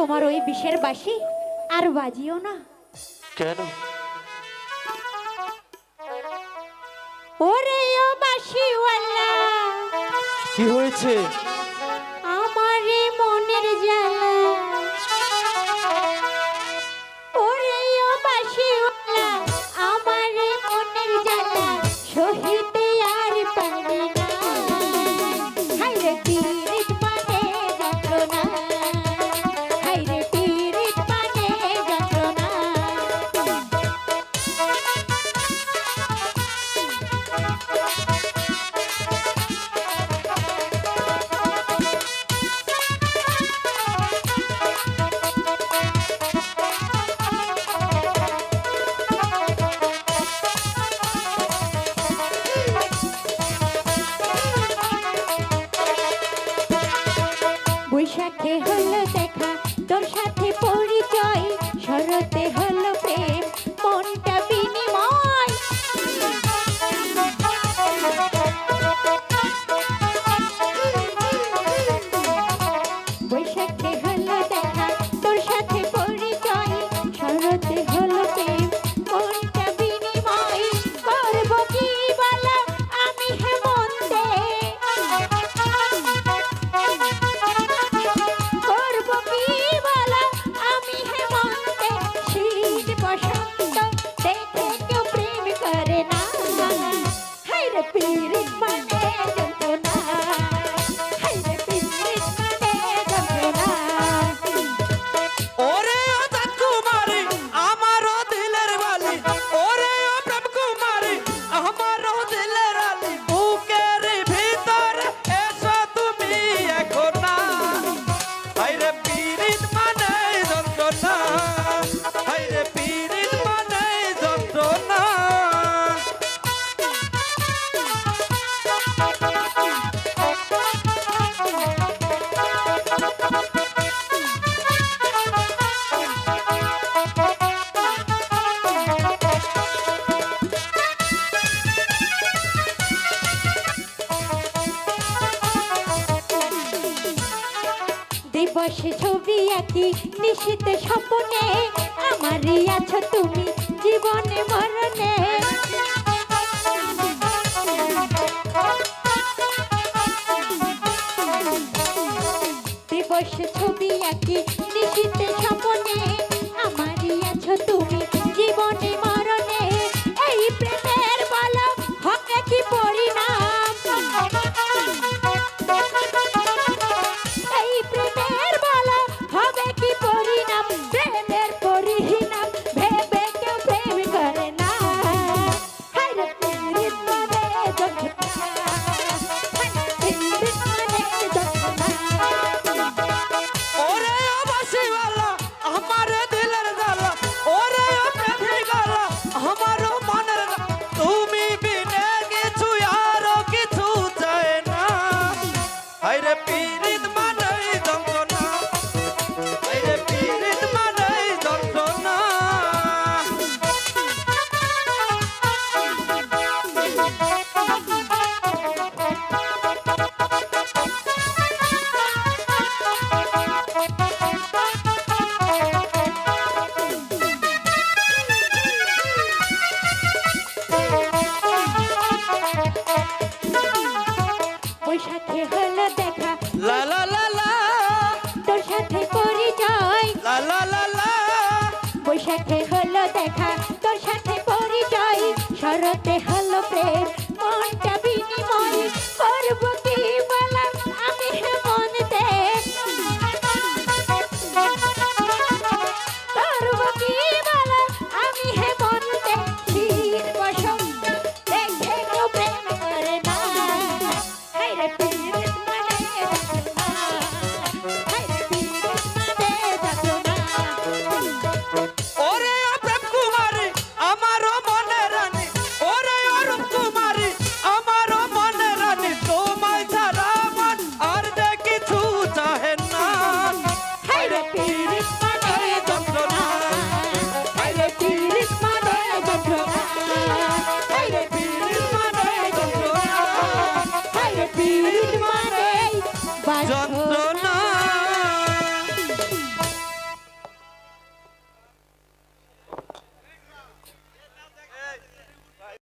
তোমার ওই বিষের বাঁশি আর বাজিও না। কেন? ওরে ও বাঁশিওয়ালা, কি হয়েছে? আমার এই মনের জ্বালা। ওরে ও বাঁশিওয়ালা, আমার এই মনের জ্বালা সহিতে আর পারি না। হায়রে পীড়িত মানে যন্ত্রণা, হায়রে পীড়িত মানে যন্ত্রণা। বৈশাখে হলো দেখা, তোর সাথে পরিচয়, শরতে হলো প্রেম, মনটা বিনিময়। বৈশাখে হলো দেখা, তোর সাথে পরিচয়, শরতে হলো প্রেম, মনটা বিনিময়। করবো কি বলো আমি হেমন্তে, করবো কি বলো আমি হেমন্তে, শীত বসন্ত দেখে কেউ প্রেম করে না। হায়রে পীড়িত মানে যন্ত্রণা, হায়রে পীড়িত মানে যন্ত্রণা। ওরে ও চাঁদ কুমারী, আমারও দিলের বালি, ওরে ও প্রেম কুমারী, আমারও দিলের আলি, বুকের ভিতরে এসো তুমি এখন না। হায়রে পীড়িত মানে যন্ত্রণা, হায়রে পীড়িত মানে যন্ত্রণা। দিবসে ছবি আঁকি নিশিত স্বপ্নে, আমারই আছো তুমি জীবনে মরণে। দিবসে ছবি আঁকি নিশিত স্বপ্নে, আমারই আছো তুমি জীবনে মরণে। এই প্রেমের বলো হবে কি পরিণাম, এই প্রেমের বলো হবে কি পরিণাম। প্রেমের পরিণাম ভেবে কেউ প্রেম করে না। হায়রে পীড়িত মানে যন্ত্রণা, হায়রে পীড়িত মানে যন্ত্রণা। ওরে ও বাঁশিওয়ালা, আমার দিলের জ্বালা, ওরে ও প্রেমের গালা, আমারও মনের জ্বালা, তুমি বিনে কিছু আরো কিছু চাই না। হায়রে পীড়িত মানে যন্ত্রণা, হায়রে পীড়িত মানে যন্ত্রণা। বৈশাখে হলো দেখা, লা লা লা লা, তোর সাথে পরিচয়। লা লা লা লা, বৈশাখে হলো দেখা, তোর সাথে পরিচয়, শরতে হলো প্রেম,